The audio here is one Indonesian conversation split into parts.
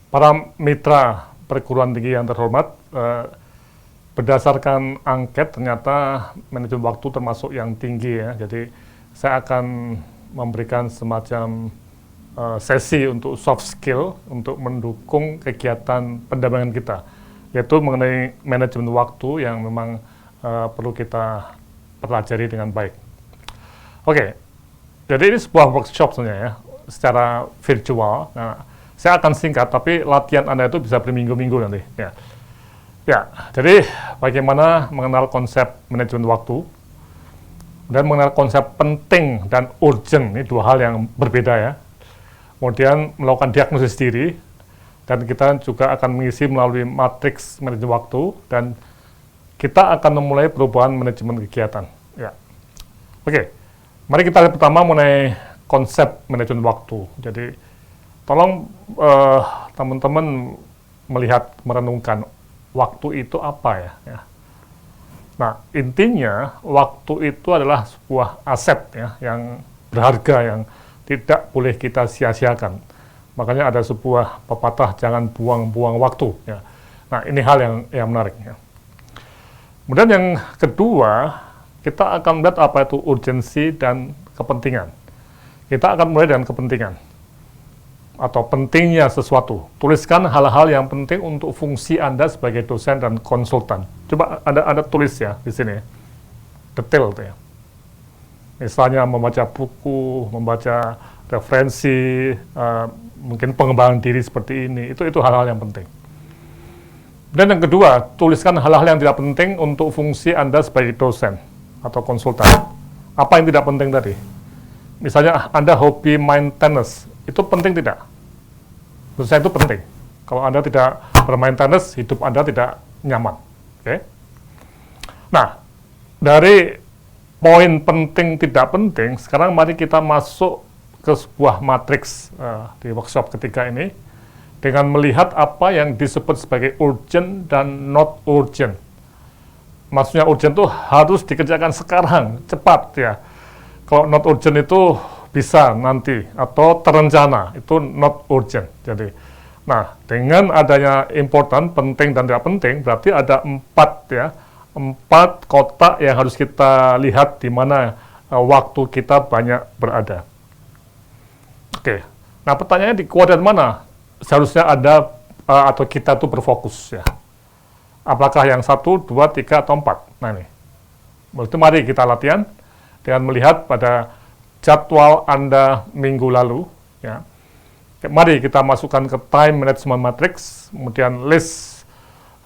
Para mitra perguruan tinggi yang terhormat, berdasarkan angket ternyata manajemen waktu termasuk yang tinggi ya. Jadi saya akan memberikan semacam sesi untuk soft skill untuk mendukung kegiatan pendampingan kita, yaitu mengenai manajemen waktu yang memang perlu kita pelajari dengan baik. Oke, jadi ini sebuah workshop sebenarnya ya, secara virtual. Nah, saya akan singkat, tapi latihan Anda itu bisa berminggu-minggu nanti. Ya, jadi bagaimana mengenal konsep manajemen waktu dan mengenal konsep penting dan urgent, ini dua hal yang berbeda ya. Kemudian melakukan diagnosis diri, dan kita juga akan mengisi melalui matriks manajemen waktu, dan kita akan memulai perubahan manajemen kegiatan. Ya, oke. Mari kita lihat pertama mengenai konsep manajemen waktu. Jadi tolong teman-teman melihat, merenungkan waktu itu apa ya. Nah, intinya waktu itu adalah sebuah aset ya, yang berharga, yang tidak boleh kita sia-siakan. Makanya ada sebuah pepatah, jangan buang-buang waktu ya. Nah, ini hal yang menarik ya. Kemudian yang kedua, kita akan melihat apa itu urgensi dan kepentingan. Kita akan mulai dengan kepentingan atau pentingnya sesuatu. Tuliskan hal-hal yang penting untuk fungsi Anda sebagai dosen dan konsultan. Coba Anda tulis ya di sini, detail tuh ya. Misalnya membaca buku, membaca referensi, mungkin pengembangan diri seperti ini, itu hal-hal yang penting. Dan yang kedua, tuliskan hal-hal yang tidak penting untuk fungsi Anda sebagai dosen atau konsultan. Apa yang tidak penting tadi? Misalnya Anda hobi main tenis, itu penting tidak? Menurut saya itu penting. Kalau Anda tidak bermain tenis, hidup Anda tidak nyaman. Oke? Nah, dari poin penting tidak penting, sekarang mari kita masuk ke sebuah matriks di workshop ketiga ini, dengan melihat apa yang disebut sebagai urgent dan not urgent. Maksudnya urgent itu harus dikerjakan sekarang, cepat ya. Kalau not urgent itu bisa nanti, atau terencana, itu not urgent. Jadi, nah, dengan adanya important, penting, dan tidak penting, berarti ada 4 kotak yang harus kita lihat di mana waktu kita banyak berada. Oke, nah pertanyaannya di kuadran mana seharusnya ada atau kita tuh berfokus ya? Apakah yang 1, 2, 3, atau 4? Nah ini, berarti mari kita latihan dengan melihat pada jadwal Anda minggu lalu, ya. Mari kita masukkan ke time management matrix, kemudian list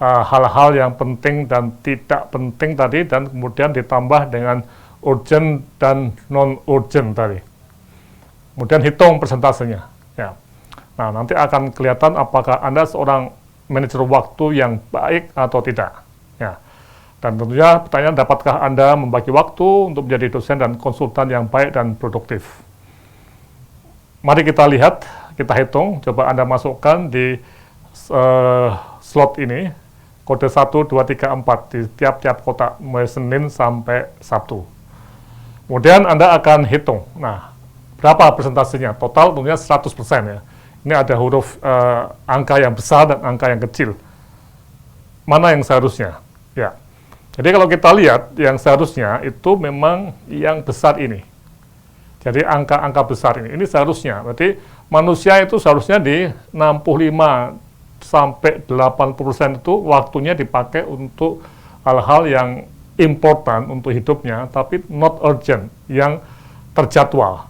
hal-hal yang penting dan tidak penting tadi, dan kemudian ditambah dengan urgent dan non-urgent tadi. Kemudian hitung persentasenya, ya. Nah, nanti akan kelihatan apakah Anda seorang manajer waktu yang baik atau tidak, ya. Dan tentunya pertanyaan, dapatkah Anda membagi waktu untuk menjadi dosen dan konsultan yang baik dan produktif? Mari kita lihat, kita hitung, coba Anda masukkan di slot ini, kode 1, 2, 3, 4, di tiap-tiap kotak, mulai Senin sampai Sabtu. Kemudian Anda akan hitung, nah, berapa persentasenya? Total tentunya 100% ya. Ini ada huruf angka yang besar dan angka yang kecil. Mana yang seharusnya? Ya. Jadi kalau kita lihat, yang seharusnya itu memang yang besar ini. Jadi angka-angka besar ini seharusnya. Berarti manusia itu seharusnya di 65 sampai 80% itu waktunya dipakai untuk hal-hal yang important untuk hidupnya, tapi not urgent, yang terjadwal.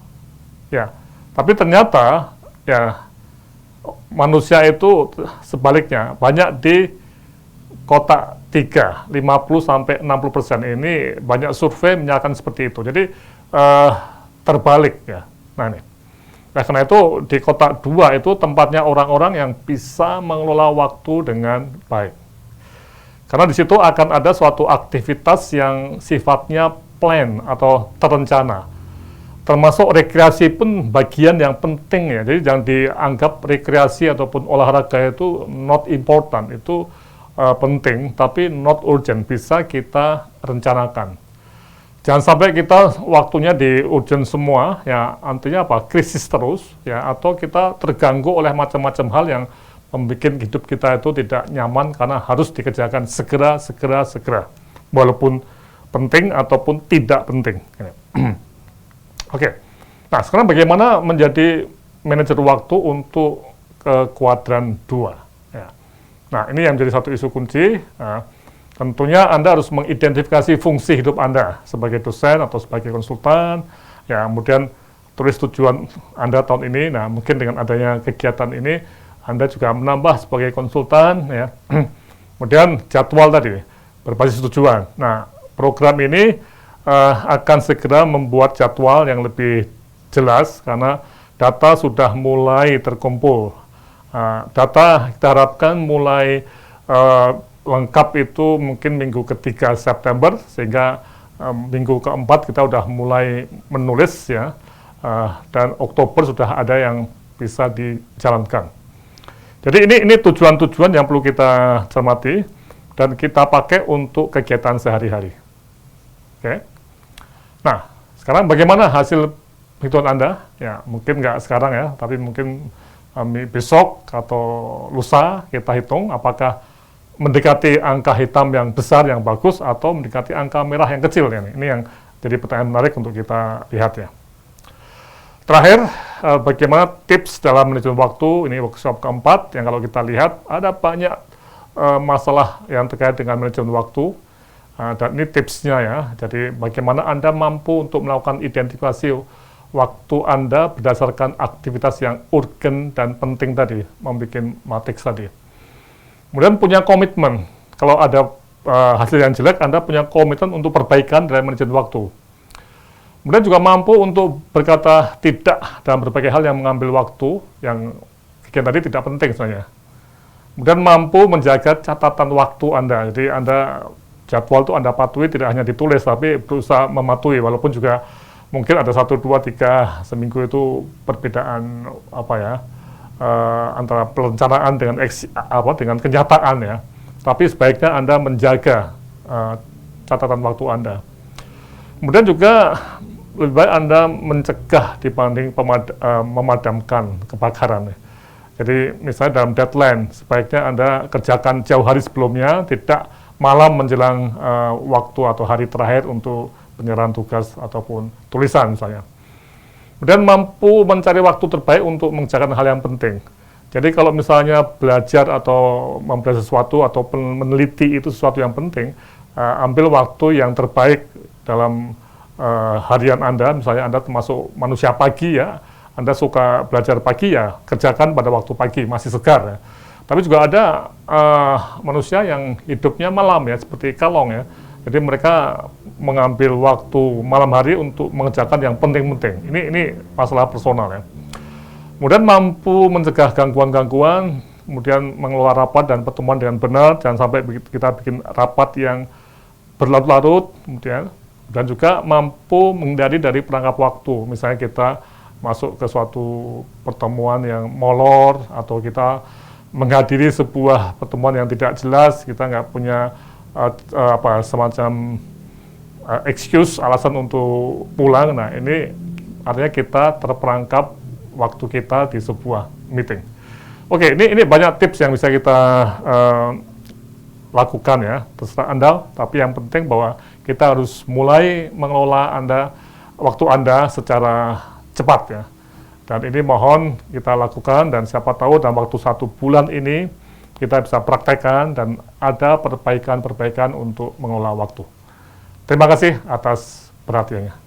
Ya. Tapi ternyata ya manusia itu sebaliknya, banyak di kotak 3, 50-60%. Ini banyak survei menyatakan seperti itu. Jadi terbalik ya. Nah ini. Nah karena itu di kotak 2 itu tempatnya orang-orang yang bisa mengelola waktu dengan baik. Karena di situ akan ada suatu aktivitas yang sifatnya plan atau terencana. Termasuk rekreasi pun bagian yang penting ya. Jadi jangan dianggap rekreasi ataupun olahraga itu not important. Itu penting, tapi not urgent, bisa kita rencanakan. Jangan sampai kita waktunya di urgent semua, ya artinya apa? Krisis terus, ya, atau kita terganggu oleh macam-macam hal yang membuat hidup kita itu tidak nyaman karena harus dikerjakan segera, walaupun penting ataupun tidak penting. Oke, nah sekarang bagaimana menjadi manajer waktu untuk ke kuadran 2? Ya. Nah ini yang menjadi satu isu kunci. Nah, tentunya Anda harus mengidentifikasi fungsi hidup Anda sebagai dosen atau sebagai konsultan, ya kemudian tulis tujuan Anda tahun ini. Nah mungkin dengan adanya kegiatan ini Anda juga menambah sebagai konsultan, ya. Kemudian jadwal tadi berbasis tujuan. Nah program ini akan segera membuat jadwal yang lebih jelas karena data sudah mulai terkumpul. Data kita harapkan mulai lengkap itu mungkin minggu ketiga September, sehingga minggu keempat kita udah mulai menulis, ya, dan Oktober sudah ada yang bisa dijalankan. Jadi ini tujuan-tujuan yang perlu kita cermati dan kita pakai untuk kegiatan sehari-hari. Oke. Nah, sekarang bagaimana hasil hitungan Anda? Ya, mungkin nggak sekarang ya, tapi mungkin besok atau lusa kita hitung apakah mendekati angka hitam yang besar yang bagus atau mendekati angka merah yang kecil ya. Ini yang jadi pertanyaan menarik untuk kita lihat ya. Terakhir, bagaimana tips dalam manajemen waktu? Ini workshop keempat yang kalau kita lihat ada banyak masalah yang terkait dengan manajemen waktu, dan ini tipsnya ya. Jadi bagaimana Anda mampu untuk melakukan identifikasi waktu Anda berdasarkan aktivitas yang urgen dan penting tadi, membuat matriks tadi. Kemudian punya komitmen. Kalau ada hasil yang jelek, Anda punya komitmen untuk perbaikan dalam manajemen waktu. Kemudian juga mampu untuk berkata tidak dalam berbagai hal yang mengambil waktu, yang kegiatan tadi tidak penting sebenarnya. Kemudian mampu menjaga catatan waktu Anda. Jadi Anda jadwal itu Anda patuhi, tidak hanya ditulis, tapi berusaha mematuhi, walaupun juga mungkin ada 1, 2, 3 seminggu itu perbedaan antara perencanaan dengan kenyataan ya. Tapi sebaiknya Anda menjaga catatan waktu Anda. Kemudian juga lebih baik Anda mencegah dibanding memadamkan kebakaran. Jadi misalnya dalam deadline, sebaiknya Anda kerjakan jauh hari sebelumnya, tidak malam menjelang waktu atau hari terakhir untuk penyerahan tugas ataupun tulisan misalnya. Kemudian mampu mencari waktu terbaik untuk mengerjakan hal yang penting. Jadi kalau misalnya belajar atau mempelajari sesuatu atau meneliti itu sesuatu yang penting, ambil waktu yang terbaik dalam harian Anda. Misalnya Anda termasuk manusia pagi ya, Anda suka belajar pagi ya, kerjakan pada waktu pagi, masih segar ya. Tapi juga ada manusia yang hidupnya malam ya, seperti Kalong ya. Jadi mereka mengambil waktu malam hari untuk mengerjakan yang penting-penting. Ini masalah personal ya. Kemudian mampu mencegah gangguan-gangguan, kemudian mengelola rapat dan pertemuan dengan benar, jangan sampai kita bikin rapat yang berlarut-larut, kemudian dan juga mampu menghindari dari perangkap waktu. Misalnya kita masuk ke suatu pertemuan yang molor, atau kita menghadiri sebuah pertemuan yang tidak jelas, kita nggak punya semacam excuse, alasan untuk pulang. Nah ini artinya kita terperangkap waktu kita di sebuah meeting. Oke, ini banyak tips yang bisa kita lakukan ya, terserah Anda, tapi yang penting bahwa kita harus mulai mengelola waktu Anda secara cepat ya. Dan ini mohon kita lakukan, dan siapa tahu dalam waktu 1 bulan ini kita bisa praktekkan dan ada perbaikan-perbaikan untuk mengelola waktu. Terima kasih atas perhatiannya.